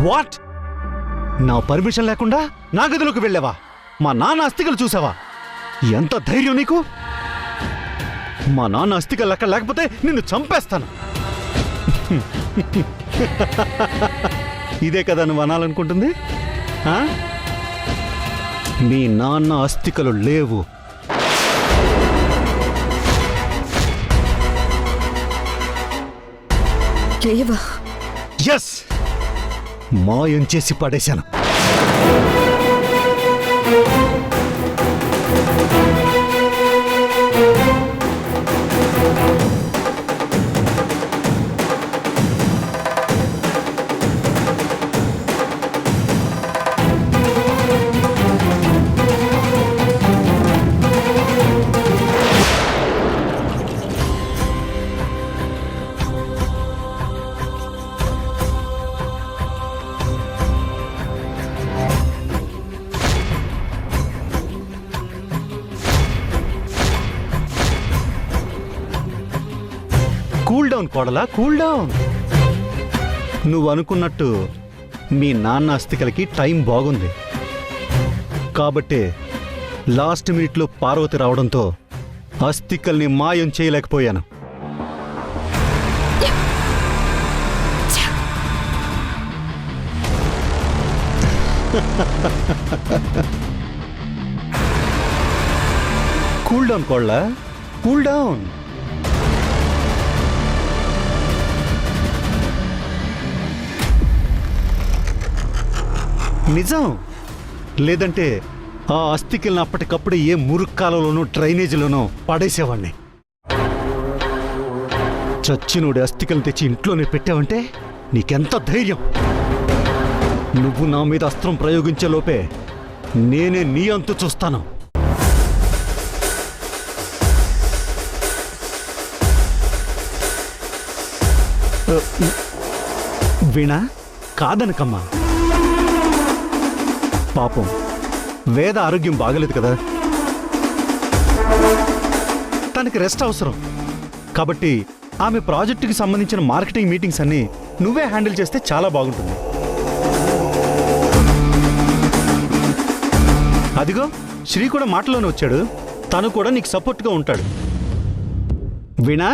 What? నా permission లేకుండా నా గదిలోకి వెళ్ళావా? మా నాన్న అస్థికలు చూసావా? ఎంత ధైర్యం నీకు? మా నాన్న అస్థికలు అక్కడ లేకపోతే నిన్ను చంపేస్తాను. ఇదే కదా నువ్వు అనాలనుకుంటుంది? మీ నాన్న అస్థికలు లేవు. ఎస్, మాయం చేసి పడేశాను. కూల్ డౌన్ కోడలా, కూల్ డౌన్. నువ్వు అనుకున్నట్టు మీ నాన్న అస్థికలకి టైం బాగుంది కాబట్టే లాస్ట్ మినిట్లో పార్వతి రావడంతో అస్థికల్ని మాయం చేయలేకపోయాను. కూల్ డౌన్ కోడలా, కూల్ డౌన్. నిజం. లేదంటే ఆ అస్థికల్ని అప్పటికప్పుడు ఏ మురుక్కాలలోనూ డ్రైనేజీలోనూ పడేసేవాణ్ణి. చచ్చినోడి అస్థికల్ని తెచ్చి ఇంట్లోనే పెట్టావంటే నీకెంత ధైర్యం? నువ్వు నా మీద అస్త్రం ప్రయోగించే లోపే నేనే నీ అంతు చూస్తాను. వీణా, కాదనకమ్మా. పాపం వేద ఆరోగ్యం బాగలేదు కదా, తనకి రెస్ట్ అవసరం. కాబట్టి ఆమె ప్రాజెక్టుకి సంబంధించిన మార్కెటింగ్ మీటింగ్స్ అన్నీ నువ్వే హ్యాండిల్ చేస్తే చాలా బాగుంటుంది. అదిగో శ్రీ కూడా మాటలోనే వచ్చాడు. తను కూడా నీకు సపోర్ట్గా ఉంటాడు. వీణా,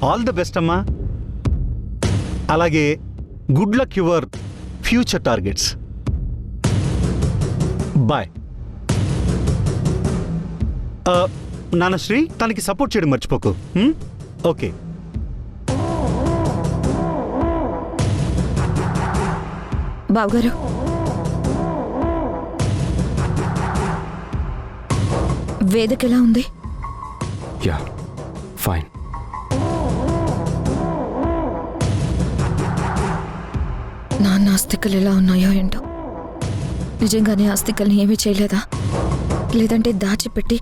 ఆల్ ద బెస్ట్ అమ్మా. అలాగే good luck your future targets. Bye. నాన్నశ్రీ, తనకి సపోర్ట్ చేయడం మర్చిపోకు. ఓకే. బావగారు, వేదకెలా ఉంది? Yeah, fine. నాన్న అస్థికలు ఎలా ఉన్నాయో ఏంటో. నిజంగానే అస్థికల్ని ఏమీ చేయలేదా? లేదంటే దాచిపెట్టి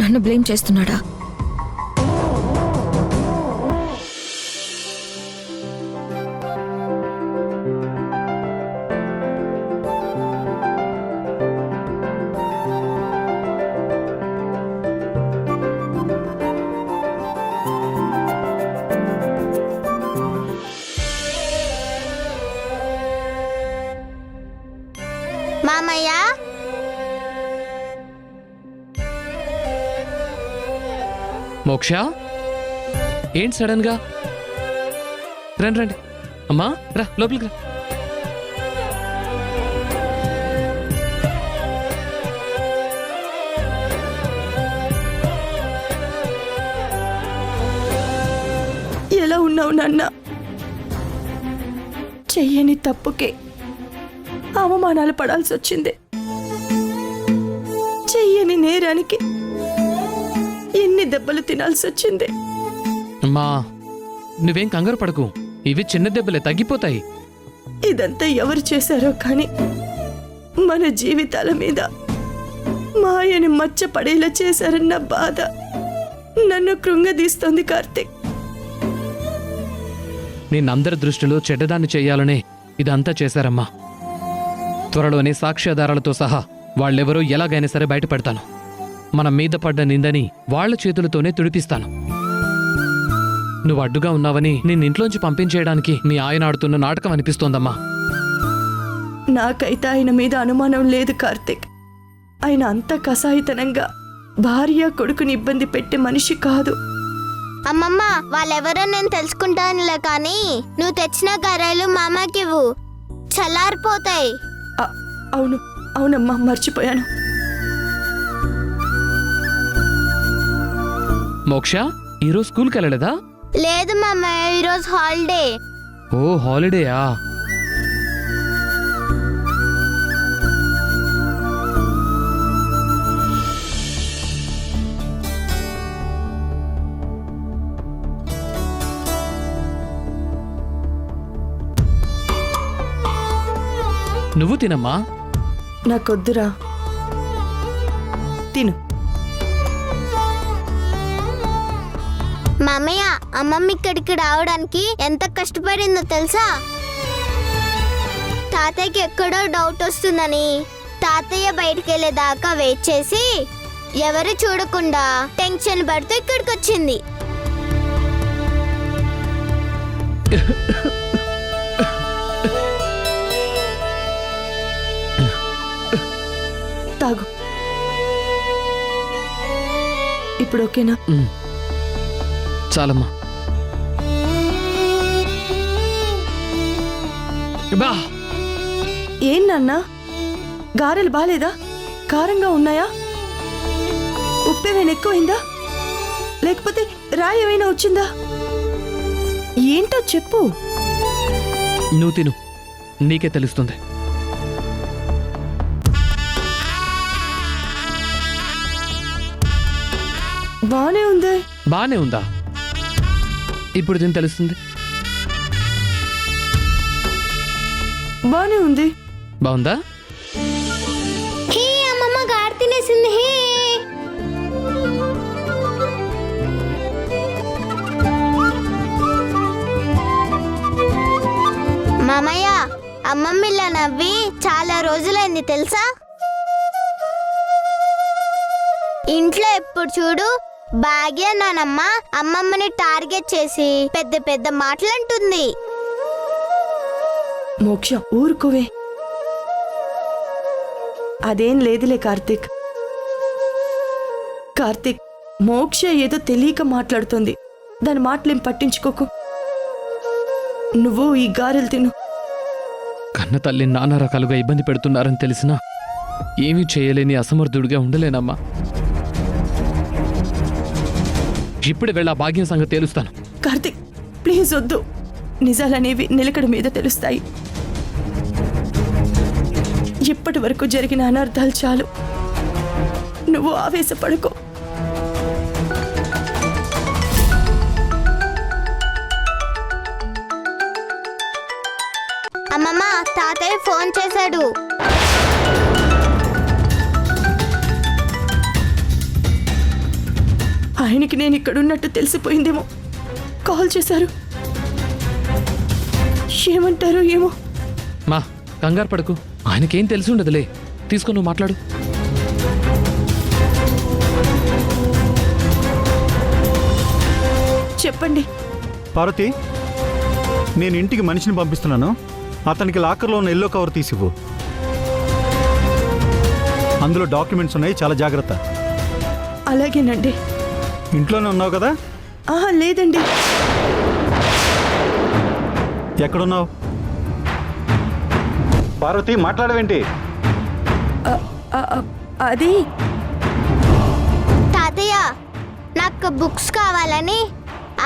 నన్ను బ్లేమ్ చేస్తున్నాడా? మామయ్య, మోక్ష, ఏంటి సడన్ గా? రండి రండి. అమ్మా రా, లోపలికి రా. ఎలా ఉన్నావు నాన్న? చెయ్యని తప్పుకే అవమానాలు పడాల్సి వచ్చింది. చెయ్యని నేరానికి ఎన్ని దెబ్బలు తినాల్సి వచ్చింది. అమ్మా, నువ్వేం కంగారు పడకు. ఇవి చిన్న దెబ్బలే, తగ్గిపోతాయి. ఇదంతా ఎవరు చేశారో కానీ మన జీవితాల మీద మాయని మచ్చ పడేలా చేశారన్న బాధ నన్ను కృంగదీస్తోంది కార్తీక్. నేనందరి దృష్టిలో చెడ్డదాన్ని చెయ్యాలనే ఇదంతా చేశారమ్మా. త్వరలోనే సాక్ష్యాధారాలతో సహా వాళ్ళెవరో ఎలాగైనా సరే బయటపడతాను. మన మీద పడ్డ నిందని వాళ్ల చేతులతోనే తుడిపిస్తాను. నువ్వు అడ్డుగా ఉన్నావని నిన్నింట్లోంచి పంపించేయడానికి మీ ఆయన ఆడుతున్న నాటకం అనిపిస్తోందమ్మా. నాకైతే ఆయన మీద అనుమానం లేదు కార్తిక్. ఆయన అంత కసాయితనంగా భార్య కొడుకుని ఇబ్బంది పెట్టే మనిషి కాదు. అమ్మమ్మ వాళ్ళెవరో నేను తెలుసుకుంటానులే, కానీ నువ్వు తెచ్చిన గారెలు మామకివ్వు, చల్లారిపోతాయి. అవును అవునమ్మా, మర్చిపోయాను. మోక్ష ఈరోజు స్కూల్కి వెళ్ళలేదా? లేదు మామ, ఈరోజు హాలిడే. ఓ హాలిడేయా? నువ్వు తినమ్మా. నాకొద్దురా, తిను. మామయ్య, అమ్మమ్మ ఇక్కడికి రావడానికి ఎంత కష్టపడిందో తెలుసా? తాతయ్యకి ఎక్కడో డౌట్ వస్తుందని తాతయ్య బయటికి వెళ్ళేదాకా వెయిట్ చేసి ఎవరు చూడకుండా టెన్షన్ పడుతూ ఇక్కడికి వచ్చింది. తాగు. ఇప్పుడు ఓకేనా? చాలమ్మా. బా, ఏం నాన్నా, గారెలు బాలేదా? కారంగా ఉన్నాయా? ఉప్పు ఏమైనా ఎక్కువైందా? లేకపోతే రాయి ఏమైనా వచ్చిందా? ఏంటో చెప్పు. నువ్వు తిను, నీకే తెలుస్తుంది. బానే ఉంది. బానే ఉందా? ఇప్పుడు దీని తెలుస్తుంది. బానే ఉంది. బాగుందా? హే, అమ్మమ్మ గారి తినేసింది. హే, మామయ్య, అమ్మమ్మ ఇలా నవ్వి చాలా రోజులైంది తెలుసా? ఇంట్లో ఎప్పుడు చూడు భాగ్య నానమ్మ అమ్మమ్మని టార్గెట్ చేసి పెద్ద పెద్ద మాటలు అంటుంది. మోక్ష, ఊరుకోవే. అదేం లేదులే కార్తిక్. కార్తిక్, మోక్ష ఏదో తెలియక మాట్లాడుతుంది. దాని మాటలేం పట్టించుకోకు. నువ్వు ఈ గారెలు తిను. కన్న తల్లి నానా రకాలుగా ఇబ్బంది పెడుతున్నారని తెలిసినా ఏమీ చేయలేని అసమర్థుడిగా ఉండలేనమ్మా. ఇప్పుడే వెళ్ళా భాగ్యం సంగతి తేలుస్తాను. కార్తిక్, ప్లీజ్ వద్దు. నిజాలనేవి నిలకడ మీద తెలుస్తాయి. ఇప్పటి వరకు జరిగిన అనర్థాలు చాలు. నువ్వు ఆవేశపడుకో. అమ్మమ్మ, తాతయ్య ఫోన్ చేశాడు. ఆయనకి నేను ఇక్కడున్నట్టు తెలిసిపోయిందేమో. కాల్ చేశారు. ఏమంటారు ఏమో. మా కంగారు పడకు, ఆయనకేం తెలిసి ఉండదులే. తీసుకో, నువ్వు మాట్లాడు. చెప్పండి. పార్వతి, నేను ఇంటికి మనిషిని పంపిస్తున్నాను. అతనికి లాకర్లో ఉన్న ఎల్లో కవర్ తీసివ్వు. అందులో డాక్యుమెంట్స్ ఉన్నాయి, చాలా జాగ్రత్త. అలాగేనండి. ఇంట్లోనే ఉన్నావు కదా? ఆహా, లేదండి. ఎక్కడున్నావు? పార్వతి, మాట్లాడవేంటి? అది తాతయ్య, నాకు బుక్స్ కావాలని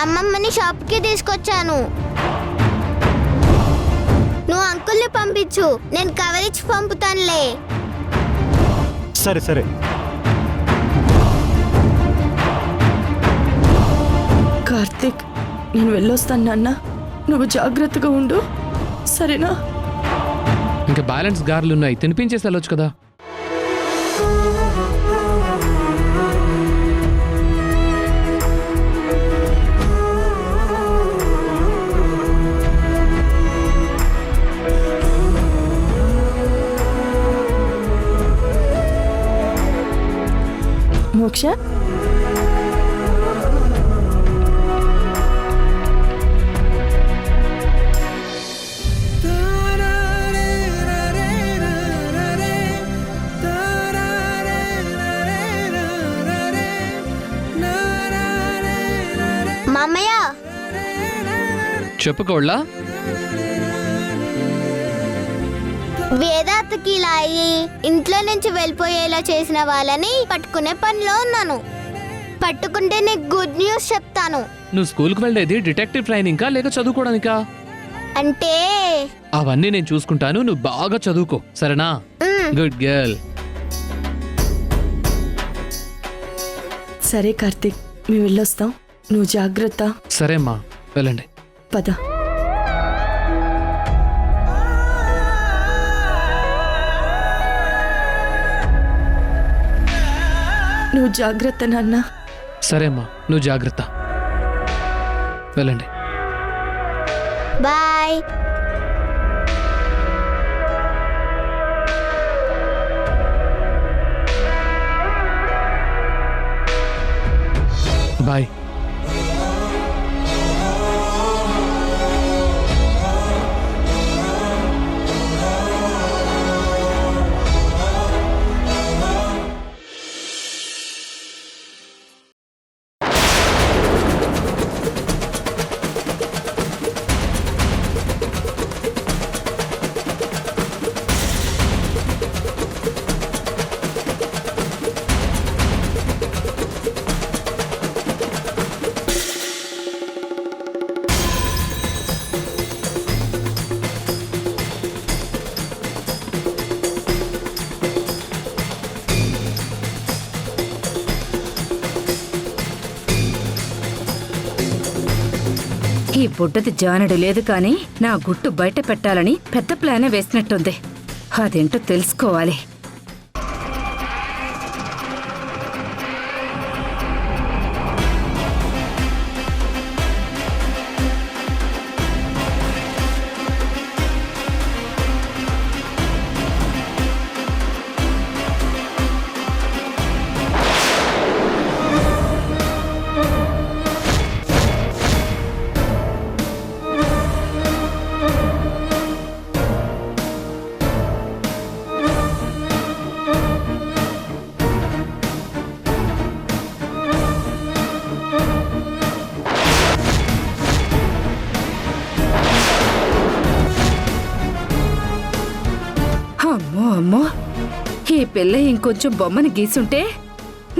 అమ్మమ్మని షాప్కి తీసుకొచ్చాను. నువ్వు అంకుల్ని పంపించు, నేను కవర్ ఇచ్చి పంపుతానులే. సరే సరే. కార్తిక్, నేను వెళ్ళొస్తాను నాన్న. నువ్వు జాగ్రత్తగా ఉండు, సరేనా? ఇంకా బ్యాలెన్స్ గారెలున్నాయి, తినిపించేసి వెళ్ళొచ్చు కదా. మోక్ష, మామయ్య చెప్పుకోళ్ళా? వేదాంతకి ఇలా అయ్యి ఇంట్లో నుంచి వెళ్ళిపోయేలా చేసిన వాళ్ళని పట్టుకునే పనిలో ఉన్నాను. పట్టుకుంటే నీకు గుడ్ న్యూస్ చెప్తాను. నువ్వు స్కూల్కి వెళ్ళేది డిటెక్టివ్ ట్రైనింగ్కా లేక చదువుకోవడానికా? అంటే అవన్నీ నేను చూసుకుంటాను, నువ్వు బాగా చదువుకో, సరేనా? Good girl. సరే కార్తీక్, మేము వెళ్ళొస్తాం. నువ్వు జాగ్రత్త. సరే అమ్మా, వెళ్ళండి. పద. నువ్వు జాగ్రత్త నాన్న. సరే అమ్మా, నువ్వు జాగ్రత్త, వెళ్ళండి. బాయ్. బాయ్. ఈ బుడ్డది జానడు లేదు కాని నా గుట్టు బయట పెట్టాలని పెద్ద ప్లానే వేసినట్టుంది. అదేంటో తెలుసుకోవాలి. అమ్మో అమ్మో, ఈ పిల్ల ఇంకొంచెం బొమ్మని గీసుంటే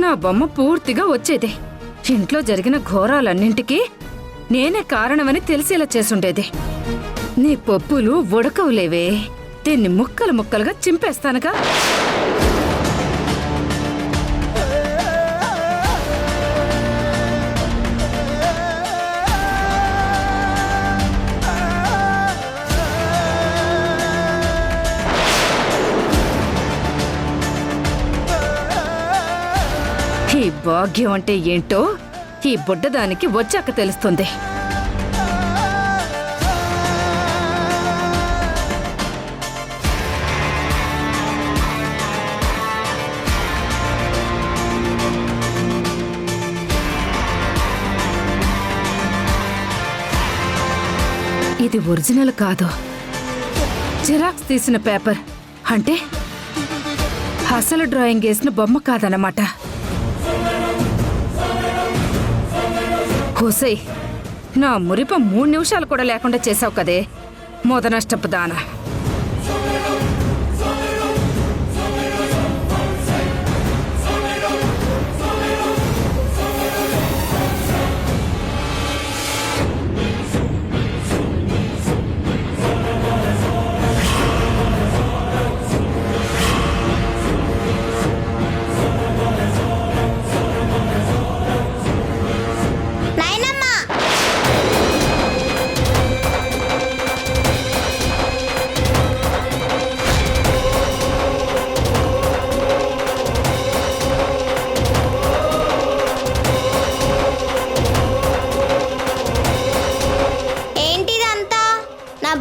నా బొమ్మ పూర్తిగా వచ్చేది. ఇంట్లో జరిగిన ఘోరాలన్నింటికీ నేనే కారణమని తెలిసేలా చేసుండేది. నీ పప్పులు ఉడకవులేవే, దీన్ని ముక్కలు ముక్కలుగా చింపేస్తానుగా. ఈ భాగ్యం అంటే ఏంటో ఈ బుడ్డదానికి వచ్చాక తెలుస్తుంది. ఇది ఒరిజినల్ కాదు, జిరాక్స్ తీసిన పేపర్. అంటే అసలు డ్రాయింగ్ వేసిన బొమ్మ కాదన్నమాట. హోసై, నా మురిప 3 నిమిషాలు కూడా లేకుండా చేసావు కదే మొదనష్టపు దాన.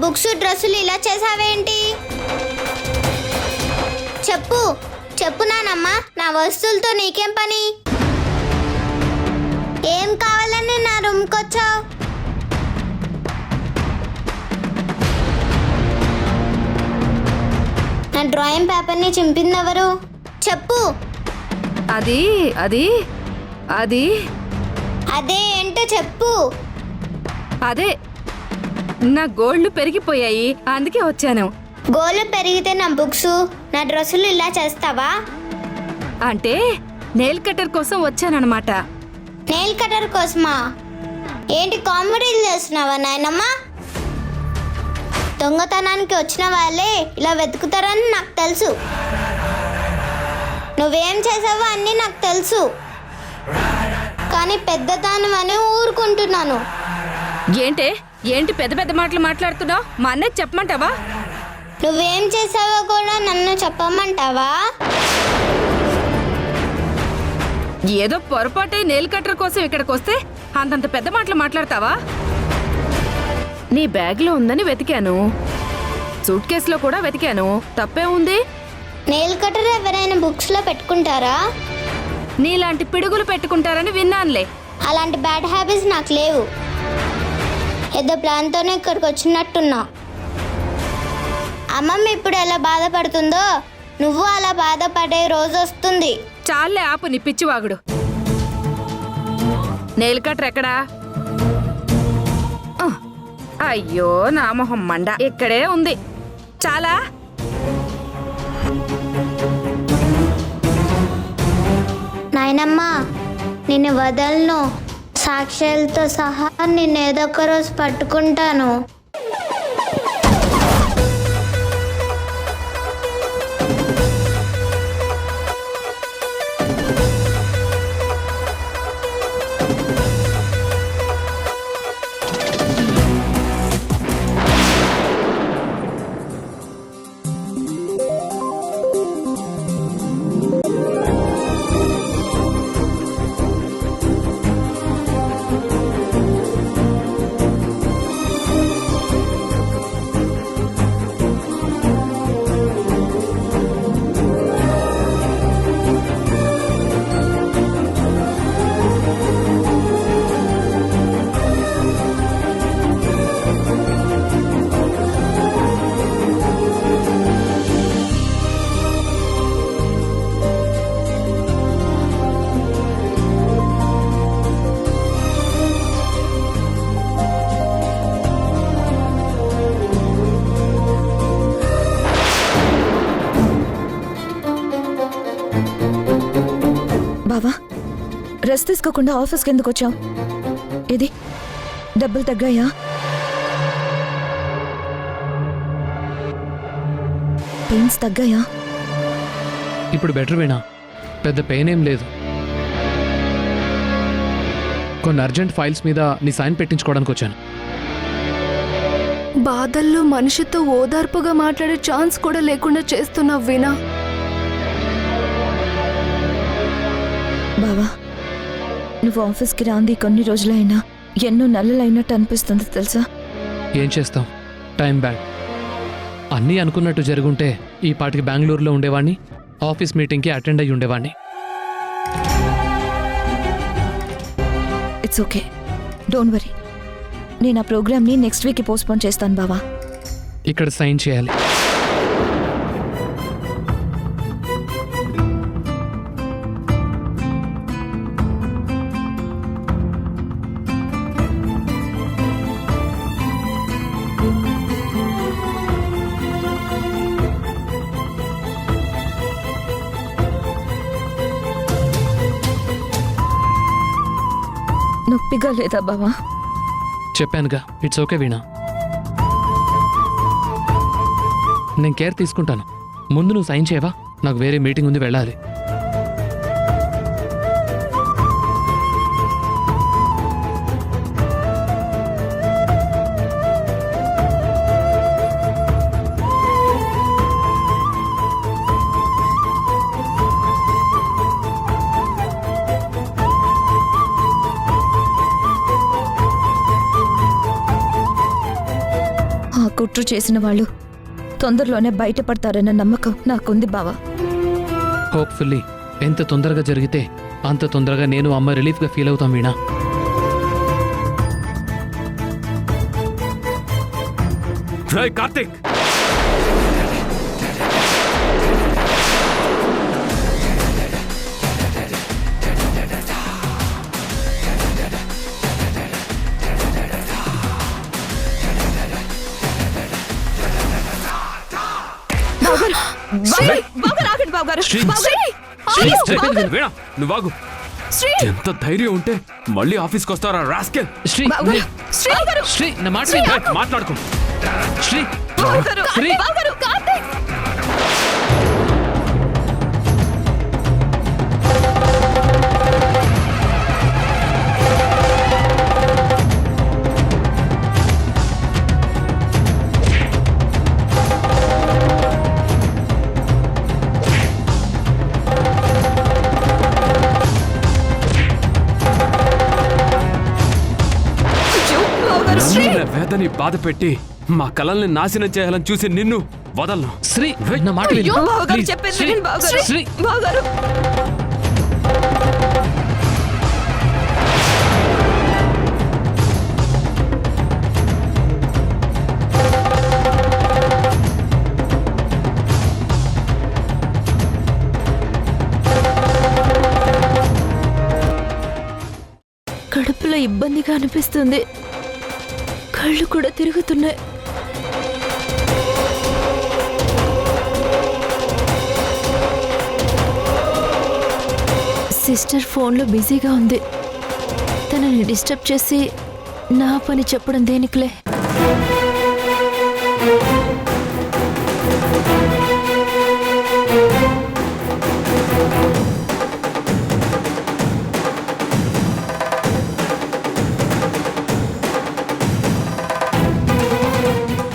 బుక్స్ డ్రెస్సులు ఇలా చేసావేంటి? చెప్పు చెప్పు నానమ్మ, నా వస్తువులతో నీకేం పని? ఏం కావాలని నా రూమ్కి వచ్చావు? నా డ్రాయింగ్ పేపర్ని చింపిందెవరు? చెప్పు. అది అది అది అదే ఏంటో చెప్పు. అదే నా గోల్డ్లు పెరిగిపోయాయి, అందుకే వచ్చాను. గోళ్ళు పెరిగితే నా బుక్స్, నా డ్రెస్సులు ఇలా చేస్తావా? అంటే నెయిల్ కటర్ కోసం వచ్చానన్నమాట. నెయిల్ కటర్ కోసమా? ఏంటి కామెడీలు చేస్తున్నావా నాయనమ్మ? దొంగతనానికి వచ్చిన వాళ్ళే ఇలా వెతుకుతారని నాకు తెలుసు. నువ్వేం చేసావో అన్నీ నాకు తెలుసు, కానీ పెద్దదానం అని ఊరుకుంటున్నాను. ఏంటి పెద్ద పెద్ద మాటలు మాట్లాడుతున్నావు? మా అన్నకి చెప్పమంటావా? నువ్వేం చేసావో కూడా నన్ను చెప్పమంటావా? ఏదో పొరపాటే నెయిల్ కటర్ కోసం ఇక్కడికి వస్తే అంతంత పెద్ద మాటలు మాట్లాడతావా? నీ బ్యాగ్లో ఉందని వెతికాను, సూట్ కేసులో కూడా వెతికాను, తప్పే ఉంది? నెయిల్ కటర్ ఎవరైనా బుక్స్లో పెట్టుకుంటారా? నీలాంటి పిడుగులు పెట్టుకుంటారని విన్నానులే. అలాంటి బ్యాడ్ హ్యాబిట్స్ నాకు లేవు. ఏదో ప్లాన్తోనే ఇక్కడికి వచ్చినట్టున్నా. అమ్మమ్మ ఇప్పుడు ఎలా బాధపడుతుందో నువ్వు అలా బాధపడే రోజు వస్తుంది. చాలే ఆపు నీ పిచ్చివాగుడు. నెయిల్ కటర్ ఎక్కడా? అయ్యో నా మొహం మండ, ఇక్కడే ఉంది. చాలా నాయనమ్మ, నిన్ను వదలను. సాక్ష్యాలతో సహా నిన్ను ఏదో ఒక రోజు పట్టుకుంటాను. బావా, రెస్ట్ తీసుకోకుండా ఆఫీస్కి ఎందుకు వచ్చావు? ఇది డబ్బులు తగ్గాయా? పెయిన్స్ తగ్గాయా? ఇప్పుడు బెటర్ వీణా, పెద్ద పెయిన్ ఏం లేదు. కొన్ని అర్జెంట్ ఫైల్స్ మీద నీ సైన్ పెట్టించుకోవడానికి వచ్చాను. బాధల్లో మనిషితో ఓదార్పుగా మాట్లాడే ఛాన్స్ కూడా లేకుండా చేస్తున్నావు వీణా. బావా, నువ్వు ఆఫీస్కి రాంది కొన్ని రోజులైనా ఎన్నో నెలలైనట్టు అనిపిస్తుంది తెలుసా? ఏం చేస్తాం, టైం బ్యాడ్. అన్నీ అనుకున్నట్టు జరుగుంటే ఈ పాటికి బెంగళూరులో ఉండేవాడిని, ఆఫీస్ మీటింగ్కి అటెండ్ అయ్యి ఉండేవాడిని. It's okay, don't worry. నేను ఆ ప్రోగ్రామ్ని నెక్స్ట్ వీక్కి పోస్ట్పోన్ చేస్తాను బావా. ఇక్కడ సైన్ చేయాలి. నొప్పిగా లేదా బావా? చెప్పానుగా, ఇట్స్ ఓకే వీణా. నేను కేర్ తీసుకుంటాను. ముందు నువ్వు సైన్ చేయవా? నాకు వేరే మీటింగ్ ఉంది, వెళ్ళాలి. ఆ కుట్ర చేసిన వాళ్ళు తొందరలోనే బయటపడతారన్న నమ్మకం నాకుంది బావా. హోప్ఫుల్లీ ఎంత తొందరగా జరిగితే అంత తొందరగా నేను అమ్మ రిలీఫ్గా ఫీల్ అవుతాం వీణా. కార్తిక్, బావగారు ఆగండి బావగారు. శ్రీ. బావగారు. శ్రీ, ఆగండి, శ్రీ, బావగారు. వీణా, నువ్వు ఆగు. శ్రీ. ఎంత ధైర్యం ఉంటే మళ్ళీ ఆఫీస్కి వస్తారా రాస్కెల్? శ్రీ బావగారు. శ్రీ. బావగారు. శ్రీ నా మాట శ్రీ, విను. మాట్లాడుకో. శ్రీ బావగారు. శ్రీ. బావగారు. కార్తీక్. నన్ను వేదని బాధ పెట్టి మా కలల్ని నాశనం చేయాలని చూసి నిన్ను వదలను. శ్రీ నా మాట విను. బావగారు Please. చెప్పేది శ్రీ, వినండి బావగారు. శ్రీ బావగారు. కడుపులో ఇబ్బందిగా అనిపిస్తుంది. కళ్ళు కూడా తిరుగుతున్నాయి. సిస్టర్ ఫోన్లో బిజీగా ఉంది. తనని డిస్టర్బ్ చేసి నా పని చెప్పడం దేనికిలే.